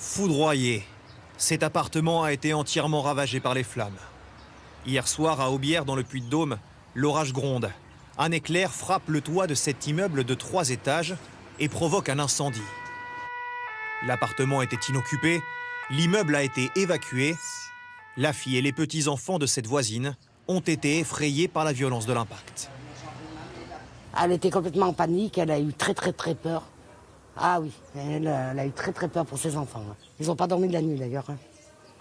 Foudroyé, cet appartement a été entièrement ravagé par les flammes. Hier soir, à Aubière, dans le Puy-de-Dôme, l'orage gronde. Un éclair frappe le toit de cet immeuble de 3 étages et provoque un incendie. L'appartement était inoccupé, l'immeuble a été évacué. La fille et les petits-enfants de cette voisine ont été effrayés par la violence de l'impact. Elle était complètement en panique, elle a eu très peur. Ah oui, elle a eu très peur pour ses enfants. Ils n'ont pas dormi de la nuit d'ailleurs.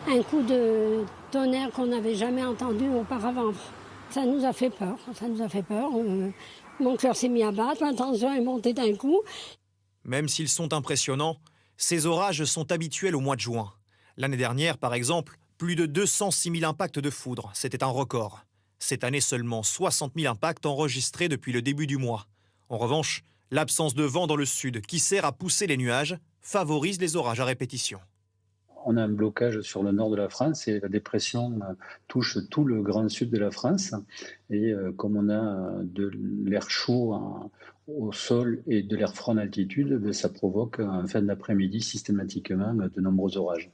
Un coup de tonnerre qu'on n'avait jamais entendu auparavant. Ça nous a fait peur, Mon cœur s'est mis à battre, la tension est montée d'un coup. Même s'ils sont impressionnants, ces orages sont habituels au mois de juin. L'année dernière, par exemple, plus de 206 000 impacts de foudre, c'était un record. Cette année, seulement 60 000 impacts enregistrés depuis le début du mois. En revanche, l'absence de vent dans le sud, qui sert à pousser les nuages, favorise les orages à répétition. On a un blocage sur le nord de la France et la dépression touche tout le grand sud de la France. Et comme on a de l'air chaud au sol et de l'air froid en altitude, ça provoque en fin d'après-midi systématiquement de nombreux orages.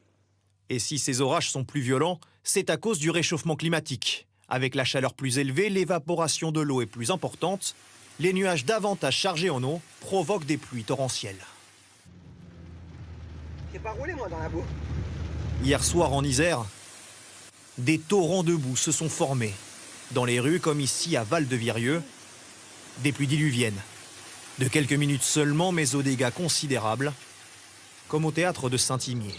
Et si ces orages sont plus violents, c'est à cause du réchauffement climatique. Avec la chaleur plus élevée, l'évaporation de l'eau est plus importante. Les nuages davantage chargés en eau provoquent des pluies torrentielles. J'ai pas roulé moi dans la boue. Hier soir en Isère, des torrents de boue se sont formés. Dans les rues, comme ici à Val-de-Virieu, des pluies diluviennes. De quelques minutes seulement, mais aux dégâts considérables, comme au théâtre de Saint-Imier.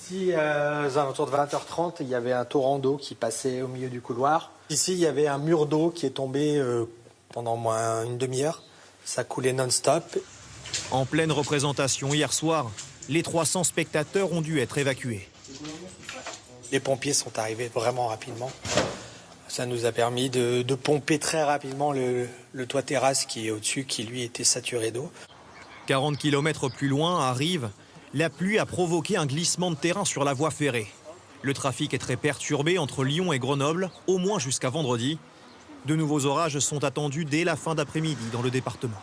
Ici, aux alentours de 20h30, il y avait un torrent d'eau qui passait au milieu du couloir. Ici, il y avait un mur d'eau qui est tombé pendant moins une demi-heure. Ça coulait non-stop. En pleine représentation hier soir, les 300 spectateurs ont dû être évacués. Les pompiers sont arrivés vraiment rapidement. Ça nous a permis de pomper très rapidement le toit terrasse qui est au-dessus, qui lui était saturé d'eau. 40 km plus loin, à Rives, la pluie a provoqué un glissement de terrain sur la voie ferrée. Le trafic est très perturbé entre Lyon et Grenoble, au moins jusqu'à vendredi. De nouveaux orages sont attendus dès la fin d'après-midi dans le département.